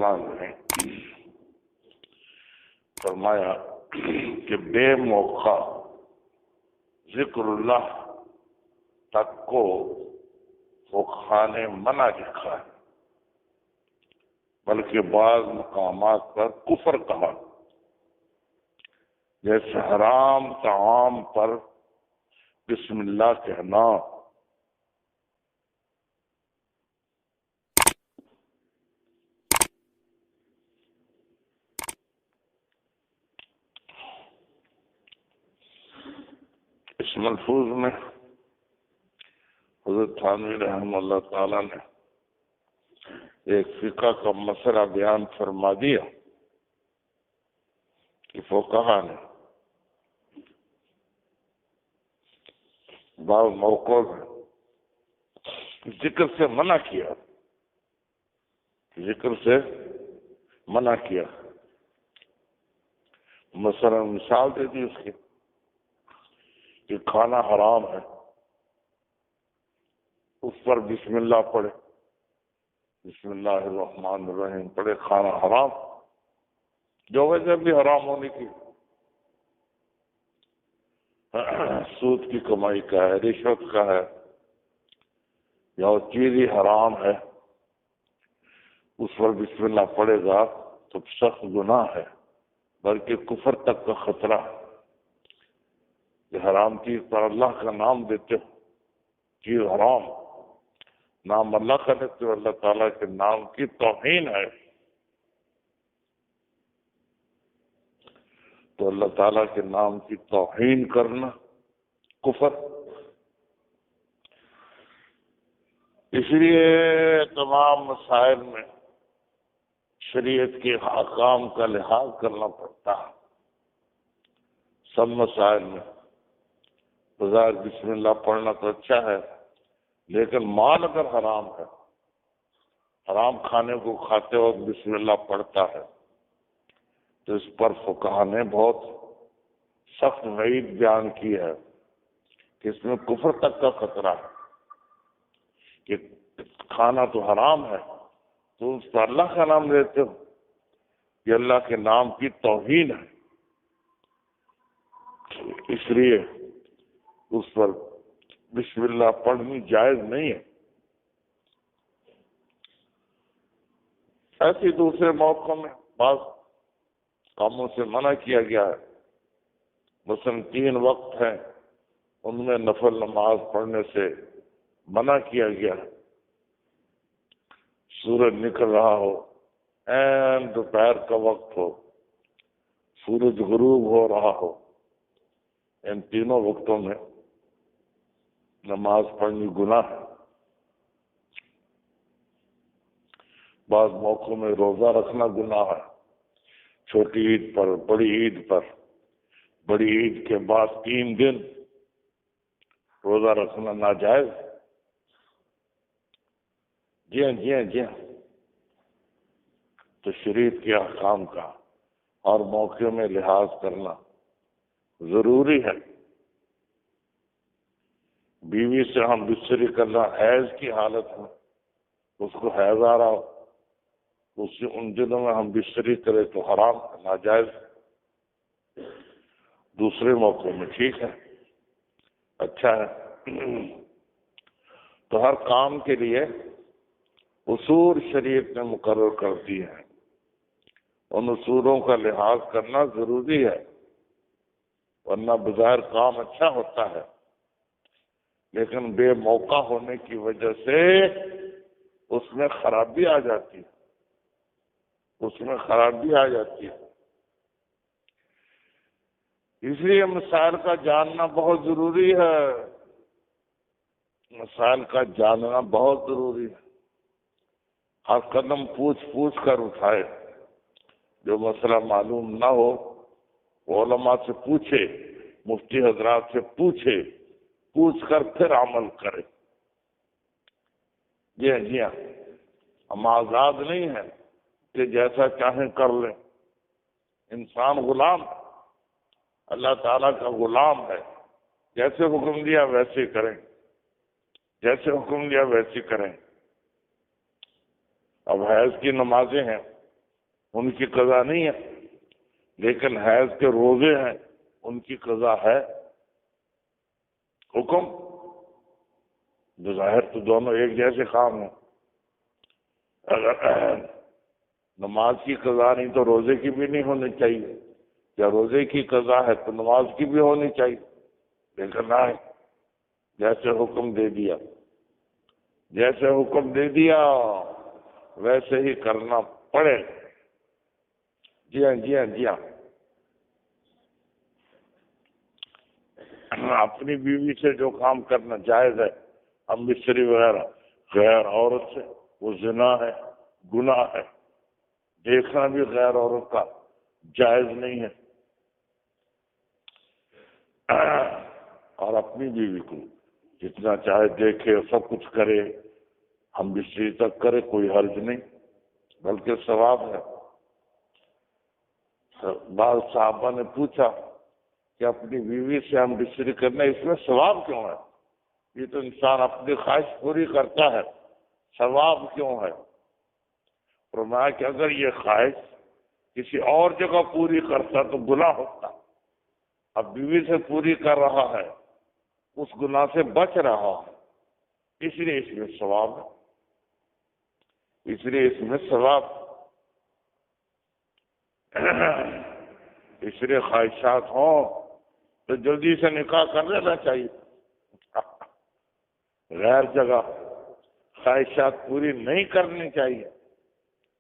الرحمن الرحیم فرمایا کہ بے موقع ذکر اللہ تک کو فقہاء نے منع لکھا ہے، بلکہ بعض مقامات پر کفر کہا، جیسے حرام طعام پر بسم اللہ کہنا، اس ملفوظ میں حضرت تھانوی رحمہ اللہ تعالی نے ایک فقہ کا مسئلہ بیان فرما دیا کہ فقہاء نے بعض موقعوں میں ذکر سے منع کیا، ذکر سے منع کیا۔ مثلا مثال دے دی اس کی کہ کھانا حرام ہے، اس پر بسم اللہ پڑھے، بسم اللہ الرحمن الرحیم پڑھے، کھانا حرام، جو وجہ بھی حرام ہونے کی، سود کی کمائی کا ہے، رشوت کا ہے، یا وہ چیز ہی حرام ہے، اس پر بسم اللہ پڑھے گا تو سخت گناہ ہے، بلکہ کفر تک کا خطرہ ہے کہ حرام چیز پر اللہ کا نام دیتے ہو، چیز حرام، نام اللہ کا لیتے ہو، اللہ تعالیٰ کے نام کی توہین ہے، تو اللہ تعالیٰ کے نام کی توہین کرنا کفر۔ اس لیے تمام مسائل میں شریعت کے احکام کا لحاظ کرنا پڑتا ہے۔ سب مسائل میں بظاہر بسم اللہ پڑھنا تو اچھا ہے، لیکن مال اگر حرام ہے، حرام کھانے کو کھاتے وقت بسم اللہ پڑھتا ہے، تو اس پر فقہاء نے بہت سخت وعید بیان کی ہے کہ اس میں کفر تک کا خطرہ ہے، کہ کھانا تو حرام ہے تو اس پر اللہ کا نام لیتے ہو، یہ اللہ کے نام کی توہین ہے، اس لیے اس پر بسم اللہ پڑھنی جائز نہیں ہے۔ ایسے دوسرے موقعوں میں بعض کاموں سے منع کیا گیا ہے، مثلا 3 وقت ہیں، ان میں نفل نماز پڑھنے سے منع کیا گیا ہے۔ سورج نکل رہا ہو، عین دوپہر کا وقت ہو، سورج غروب ہو رہا ہو، ان تینوں وقتوں میں نماز پڑھنی گناہ ہے۔ بعض موقعوں میں روزہ رکھنا گناہ ہے، چھوٹی عید پر، بڑی عید پر، بڑی عید کے بعد 3 دن روزہ رکھنا ناجائز۔ جی ہاں، تو شریعت کے احکام کا اور موقعوں میں لحاظ کرنا ضروری ہے۔ بیوی سے ہم بستری کرنا حیض کی حالت میں، اس کو حیض آ رہا ہو، اس سے ان دنوں میں ہم بستری کریں تو حرام، ناجائز۔ دوسرے موقعوں میں ٹھیک ہے، اچھا ہے۔ تو ہر کام کے لیے اصول شریعت نے مقرر کر دی ہیں، ان اصولوں کا لحاظ کرنا ضروری ہے، ورنہ بظاہر کام اچھا ہوتا ہے لیکن بے موقع ہونے کی وجہ سے اس میں خرابی آ جاتی ہے، اس لیے مسائل کا جاننا بہت ضروری ہے، ہر قدم پوچھ کر اٹھائے، جو مسئلہ معلوم نہ ہو علماء سے پوچھے، مفتی حضرات سے پوچھ کر پھر عمل کرے۔ جی ہاں، ہم آزاد نہیں ہیں کہ جیسا چاہیں کر لیں، انسان غلام، اللہ تعالیٰ کا غلام ہے، جیسے حکم دیا ویسے کریں، اب حیض کی نمازیں ہیں، ان کی قضا نہیں ہے، لیکن حیض کے روزے ہیں ان کی قضا ہے۔ حکم بظاہر تو دونوں ایک جیسے کام ہیں، اگر نماز کی قضا نہیں تو روزے کی بھی نہیں ہونی چاہیے، یا روزے کی قضا ہے تو نماز کی بھی ہونی چاہیے، لیکن نہ، جیسے حکم دے دیا، جیسے حکم دے دیا ویسے ہی کرنا پڑے۔ جی ہاں جی ہاں جی ہاں، اپنی بیوی سے جو کام کرنا جائز ہے، ہم مستری وغیرہ، غیر عورت سے، وہ زنا ہے، گناہ ہے، دیکھنا بھی غیر عورت کا جائز نہیں ہے، اور اپنی بیوی کو جتنا چاہے دیکھے، سب کچھ کرے، ہم بستری تک کرے، کوئی حرج نہیں، بلکہ ثواب ہے۔ بعض صحابہ نے پوچھا کہ اپنی بیوی سے ہم بستری کرنا، اس میں ثواب کیوں ہے؟ یہ تو انسان اپنی خواہش پوری کرتا ہے، ثواب کیوں ہے؟ فرمایا کہ اگر یہ خواہش کسی اور جگہ پوری کرتا تو گناہ ہوتا، اب بیوی سے پوری کر رہا ہے، اس گناہ سے بچ رہا ہے، اس لیے اس میں ثواب ہے، اس لیے اس میں ثواب۔ اس لیے خواہشات ہوں تو جلدی سے نکاح کر لینا چاہیے، غیر جگہ خواہشات پوری نہیں کرنی چاہیے،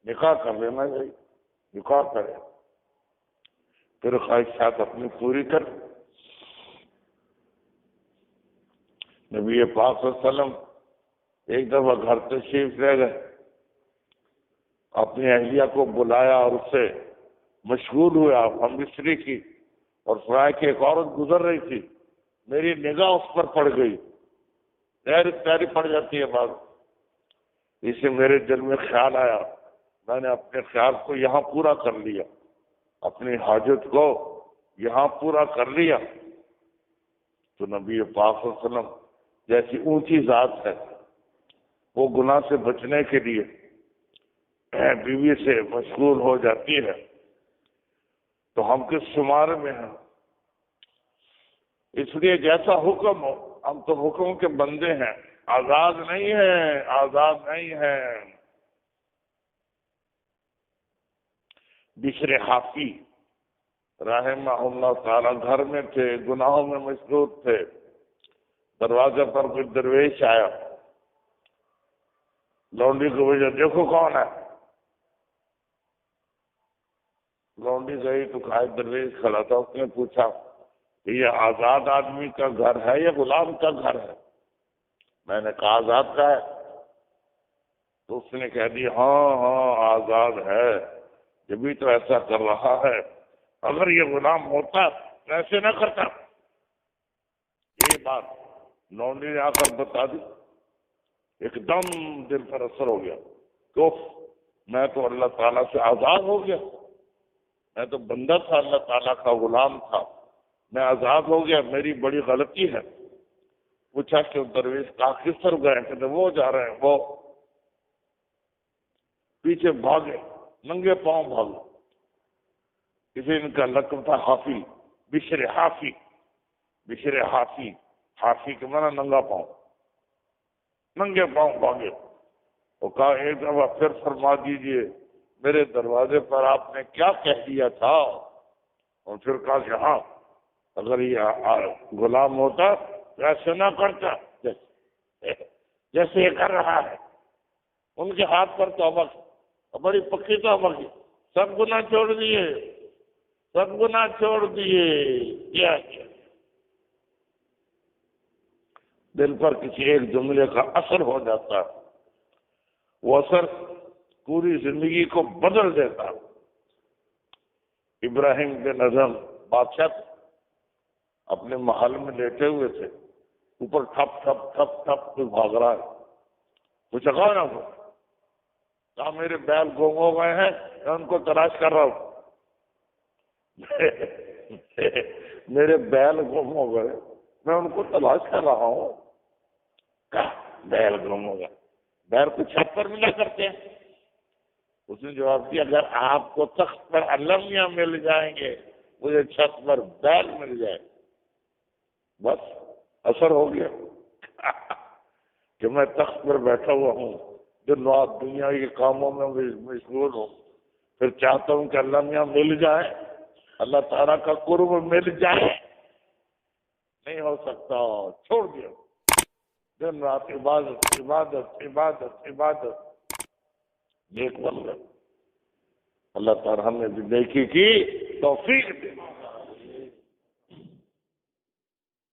نکاح کر لینا چاہیے، نکاح کرے پھر خواہشات اپنی پوری کر۔ نبی پاک صلی اللہ علیہ وسلم ایک دفعہ گھر تشریف لے گئے، اپنی اہلیہ کو بلایا اور اس سے مشغول ہوئے، ہم بستری کی، اور فرمایا کہ ایک عورت گزر رہی تھی، میری نگاہ اس پر پڑ گئی، پیاری پڑ جاتی ہے بات، اسے میرے دل میں خیال آیا، میں نے اپنے خیال کو یہاں پورا کر لیا، اپنی حاجت کو یہاں پورا کر لیا۔ تو نبی پاک صلی اللہ علیہ وسلم جیسی اونچی ذات ہے، وہ گناہ سے بچنے کے لیے بیوی سے مشغول ہو جاتی ہے، تو ہم کس شمار میں ہیں؟ اس لیے جیسا حکم ہو، ہم تو حکم کے بندے ہیں، آزاد نہیں ہیں، آزاد نہیں ہیں۔ بشر حافی رحمہ اللہ تعالی گھر میں تھے، گناہوں میں مشغول تھے، دروازے پر کوئی درویش آیا، لونڈی کو بھیجا، دیکھو کون ہے؟ لونڈی گئی تو کہا درویش کھڑا تھا، اس نے پوچھا کہ یہ آزاد آدمی کا گھر ہے یا غلام کا گھر ہے؟ میں نے کہا آزاد کا ہے، تو اس نے کہہ دی ہاں ہاں آزاد ہے، جبھی تو ایسا کر رہا ہے، اگر یہ غلام ہوتا تو ایسے نہ کرتا۔ یہ بات لونڈی نے آ کر بتا دی، ایک دم دل پر اثر ہو گیا، تو میں تو اللہ تعالیٰ سے آزاد ہو گیا، میں تو بندہ تھا، اللہ تعالیٰ کا غلام تھا، میں آزاد ہو گیا، میری بڑی غلطی ہے۔ پوچھا کہ درویش کہاں کس طرف گئے؟ کہتے وہ جا رہے ہیں، وہ پیچھے بھاگے، ننگے پاؤں بھاگے۔ کسی ان کا لقب تھا حافی، بشر حافی، بشر حافی، حافی کے معنی ننگا پاؤں، ننگے پاؤں بھاگے۔ وہ کہا ایک دفعہ پھر فرما دیجئے میرے دروازے پر آپ نے کیا کہہ دیا تھا؟ اور پھر کہا کہ ہاں اگر یہ غلام ہوتا تو ایسے نہ کرتا جیسے یہ کر رہا ہے۔ ان کے ہاتھ پر توبہ کی، بڑی پکی توبہ کی، سب گناہ چھوڑ دیے، سب گناہ چھوڑ دیے۔ کیا کیا دل پر کسی ایک جملے کا اثر ہو جاتا ہے، وہ اثر پوری زندگی کو بدل دیتا۔ ابراہیم بن ادھم بادشاہ اپنے محل میں لیٹے ہوئے تھے، اوپر ٹھپ ٹھپ ٹھپ ٹھپ کوئی بھاگ رہا ہے، پوچھا کون ہے وہ؟ کہا میرے بیل گم ہو گئے ہیں، میں ان کو تلاش کر رہا ہوں۔ میرے بیل گم ہو گئے، میں ان کو تلاش کر رہا ہوں۔ کہا بیل گم ہو گئے، بیل کو چھت پر ملا کرتے ہیں، اس اس نے جواب دیا اگر آپ کو تخت پر علمیاں مل جائیں گے مجھے چھت پر بیل مل جائے بس اثر ہو گیا کہ میں تخت پر بیٹھا ہوا ہوں دن رات دنیا کے کاموں میں مشغول ہوں پھر چاہتا ہوں کہ علمیاں مل جائیں اللہ تعالیٰ کا قرب مل جائے نہیں ہو سکتا چھوڑ دیا دن رات عبادت عبادت عبادت عبادت نیک بن گئے اللہ تعالیٰ ہمیں بھی نیکی کی توفیق دے